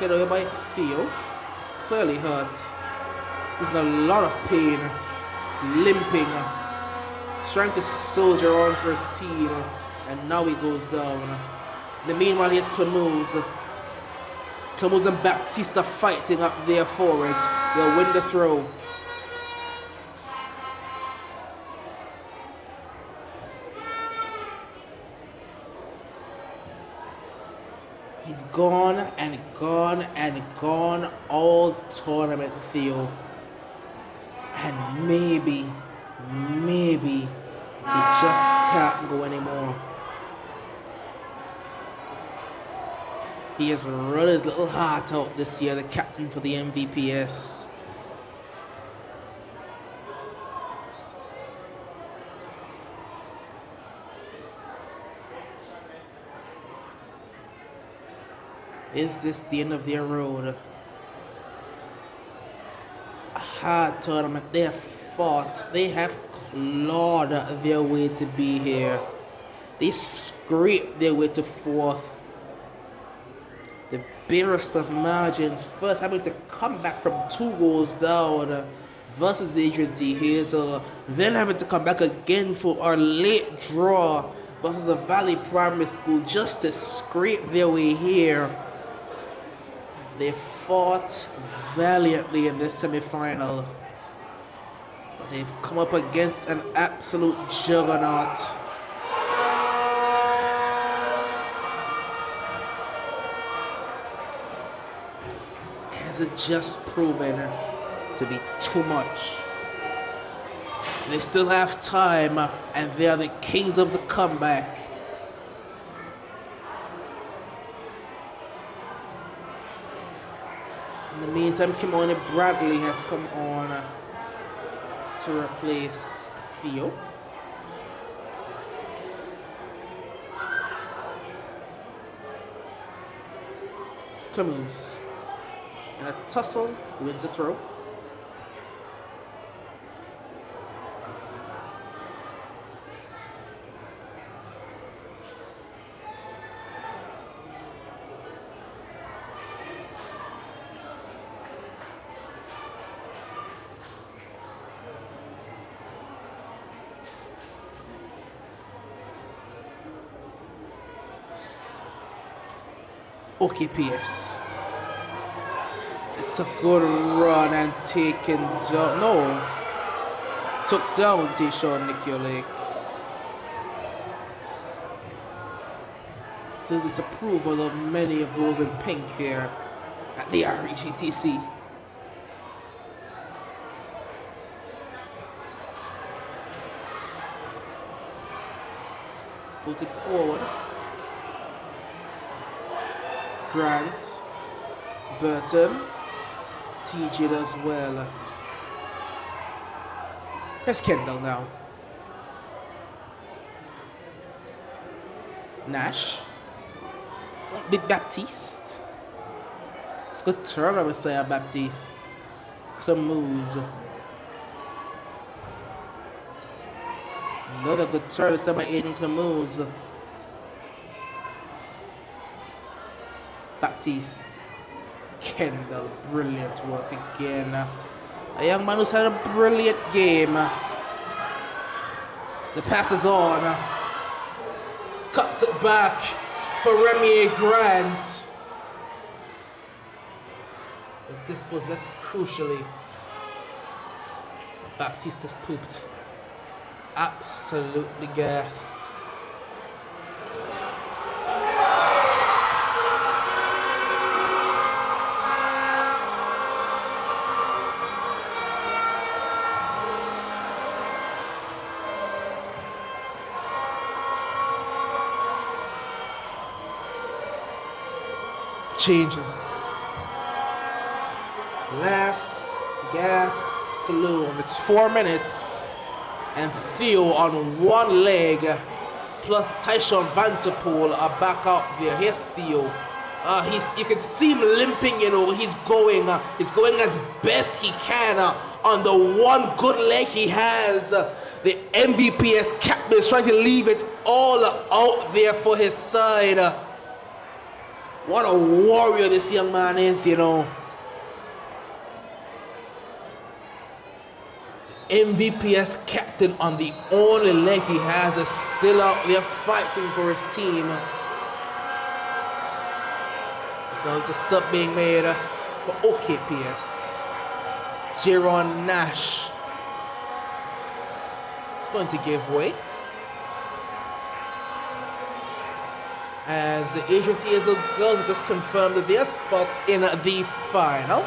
get away by Theo. He's clearly hurt. He's in a lot of pain. He's limping. He's trying to soldier on for his team, and now he goes down. In the meanwhile, here's Clemuse. Clemuse and Baptiste fighting up there for it. They'll win the throw. He's gone and gone and gone all tournament, Theo. And maybe he just can't go anymore. He has run his little heart out this year, the captain for the MVPS. Is this the end of their road? A hard tournament. They have fought. They have clawed their way to be here. They scraped their way to fourth. The barest of margins, first having to come back from 2 goals down versus Adrian T. Hazel, then having to come back again for our late draw versus the Valley Primary School just to scrape their way here. They fought valiantly in this semi-final, but they've come up against an absolute juggernaut. Has it just proven to be too much? They still have time, and they are the kings of the comeback. In the meantime, Kimoni Bradley has come on to replace Theo. Clemuse in a tussle wins the throw. OKPS. It's a good run and taken down. No. Took down Tayshawn Nicolake. To the disapproval of many of those in pink here at the REGTC. It's put it forward. Grant, Burton, TJ does well. Here's Kendall now. Nash. Big Baptiste. Good turn, I would say, Baptiste. Clemuse. Another good turn, this time by Aiden Clemuse. Baptiste. Kendall, brilliant work again. A young man who's had a brilliant game. The pass is on. Cuts it back for Remy Grant. Dispossessed crucially. Baptiste has pooped. Absolutely gassed. Changes. Last gas saloon. It's 4 minutes. And Theo on one leg. Plus Tyshawn Vanterpool are back out there. Here's Theo. You can see him limping, you know. He's going as best he can on the one good leg he has. The MVPS captain is trying to leave it all out there for his side. What a warrior this young man is, you know. MVPS captain on the only leg he has is still out there fighting for his team. So it's a sub being made for OKPS. It's Jaron Nash. It's going to give way. As the Asian TSL girls have just confirmed their spot in the final.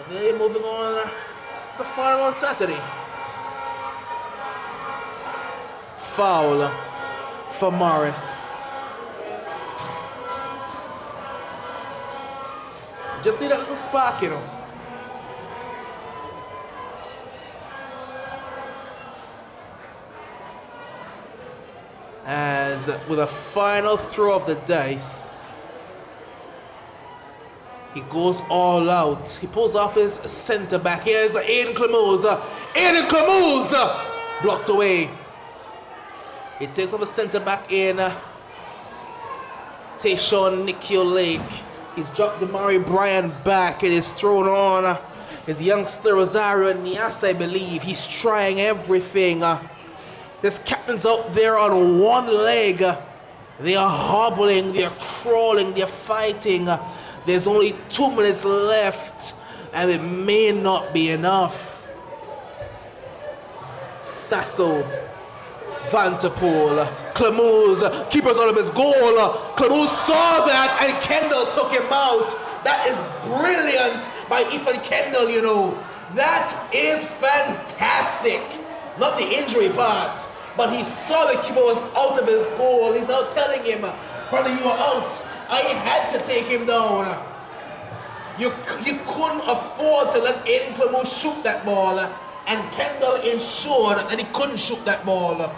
They're moving on to the final on Saturday. Foul for Morris. Just need a little spark, you know. As with a final throw of the dice, he goes all out. He pulls off his center back. Here's Aiden Clemuse. Aiden Clemuse blocked away. He takes off the center back in Tayshawn Nikhil Lake. He's dropped Damari Bryan back and is thrown on his youngster Rosario Nias, I believe. He's trying everything. This captain's out there on one leg. They are hobbling, they are crawling, they are fighting. There's only 2 minutes left, and it may not be enough. Sasso, Vanterpool, Clemuse, keepers out of his goal. Clemuse saw that, and Kendall took him out. That is brilliant by Ethan Kendall, you know. That is fantastic. Not the injury part, but he saw the keeper was out of his goal. He's now telling him, brother, you are out. I had to take him down. You couldn't afford to let Aiden Clemuse shoot that ball, and Kendall ensured that he couldn't shoot that ball.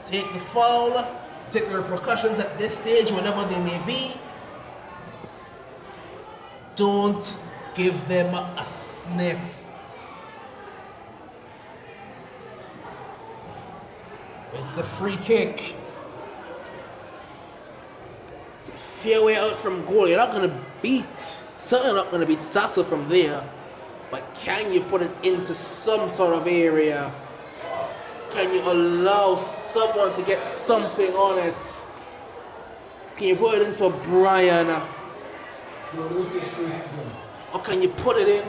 Take the foul, take the repercussions at this stage, whatever they may be. Don't give them a sniff. It's a free kick. It's a fair way out from goal. You're not going to certainly not going to beat Sasso from there. But can you put it into some sort of area? Can you allow someone to get something on it? Can you put it in for Brian? Or can you put it in?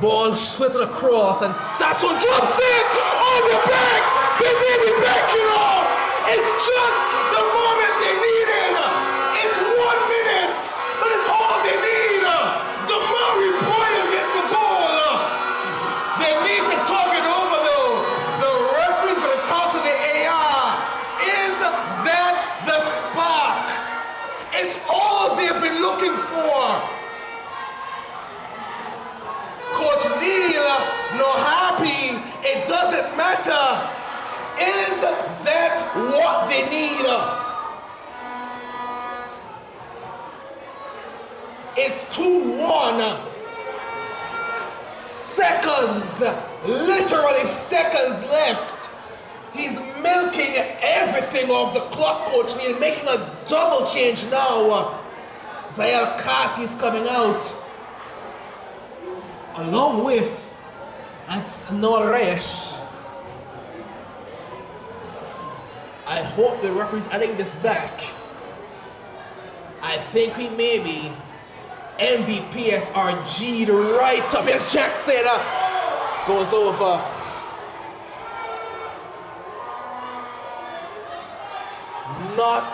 Ball slitted across and Sasso drops it on the back. They may be back, you know. It's just the moment they needed. It's 1 minute, but it's all they need. Damari Bryan gets a goal. They need to talk it over though. The referee's going to talk to the AR. Is that the spark? It's all they've been looking what they need. It's 2-1. Seconds, literally seconds left. He's milking everything off the clock, Coach Neil, making a double change now. Zayel Kati is coming out, along with Noel Reyes. I hope the referee's adding this back. I think we may be MVPS or G to right up. Yes, Jack said goes over. Not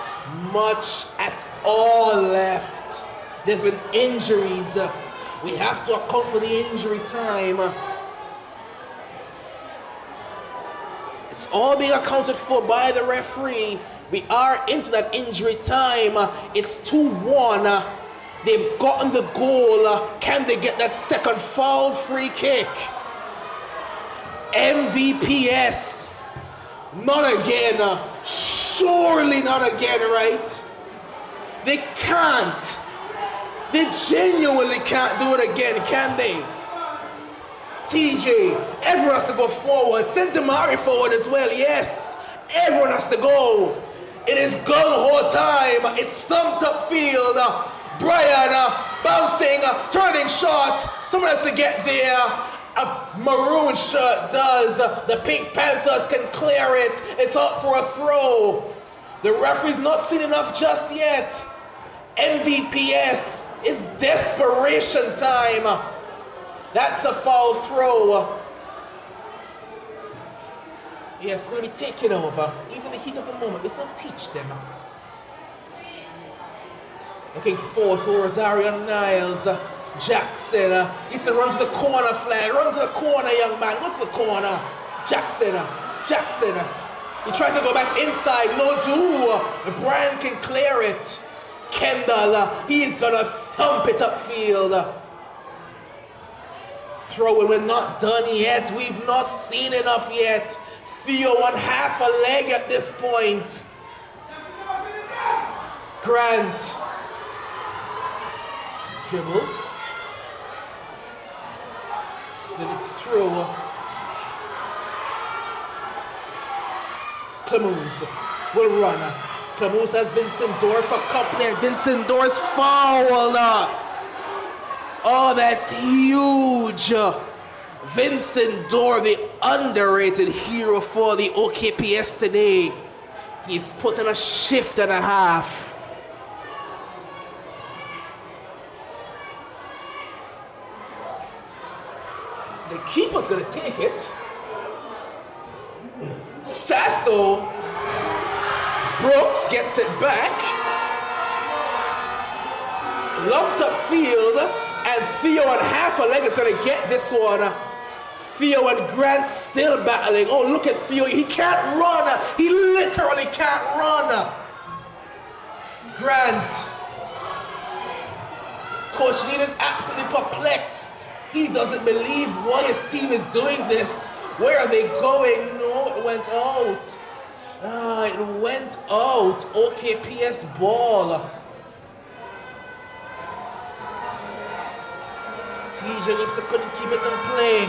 much at all left. There's been injuries. We have to account for the injury time. It's all being accounted for by the referee. We are into that injury time. It's 2-1. They've gotten the goal. Can they get that second foul free kick? MVPS. Not again. Surely not again, right? They can't. They genuinely can't do it again, can they? TJ, everyone has to go forward. Send Damari forward as well, yes. Everyone has to go. It is gung-ho time. It's thumped up field. Brian bouncing, turning shot. Someone has to get there. A maroon shirt does. The Pink Panthers can clear it. It's up for a throw. The referee's not seen enough just yet. MVPS, it's desperation time. That's a foul throw. Yes, going to be taken over. Even the heat of the moment, they still teach them. Looking forward for Rosario Niles. Jackson, he said run to the corner, flag. Run to the corner, young man. Go to the corner. Jackson. He tried to go back inside. No do. Brian can clear it. Kendall, he's gonna thump it upfield. Throw it. We're not done yet. We've not seen enough yet. Theo on half a leg at this point. Grant dribbles. Slid it through. Clemuse will run. Clemuse has Vincent Dorr for company, and Vincent Dorr's foul. Oh, that's huge. Vincent Dorr, the underrated hero for the OKPS today. He's put in a shift and a half. The keeper's gonna take it. Sasso Brooks gets it back. Lumped up field, and Theo on half a leg is gonna get this one. Theo and Grant still battling. Oh, look at Theo. He can't run. He literally can't run. Grant. Coach Neal is absolutely perplexed. He doesn't believe why his team is doing this. Where are they going? No, it went out. It went out. OKPS ball. TJ Lipsa couldn't keep it in play.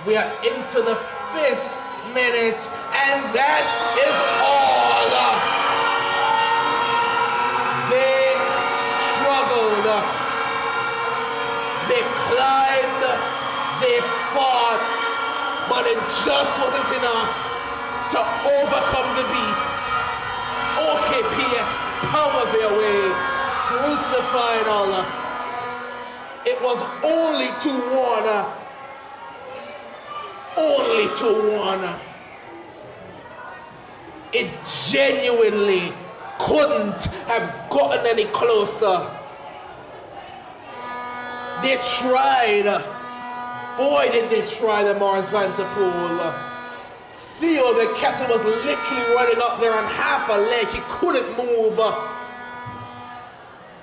We are into the 5th minute, and that is all. They struggled. They climbed. They fought. But it just wasn't enough to overcome the beast. OKPS powered their way through to the final. It was only 2-1. Only 2-1. It genuinely couldn't have gotten any closer. They tried. Boy, did they try, the Mars Vanterpool. Theo, the captain, was literally running up there on half a leg. He couldn't move.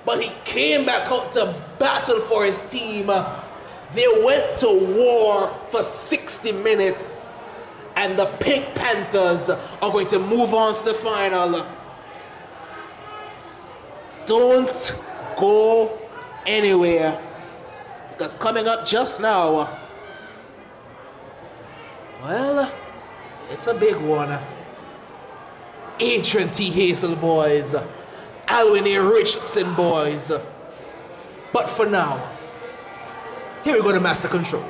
But he came back out to battle for his team. They went to war for 60 minutes. and the Pink Panthers are going to move on to the final. Don't go anywhere, because coming up just now, well, it's a big one. Adrian T. Hazel boys, Alwyn A. Richardson boys. But for now, here we go to Master Control.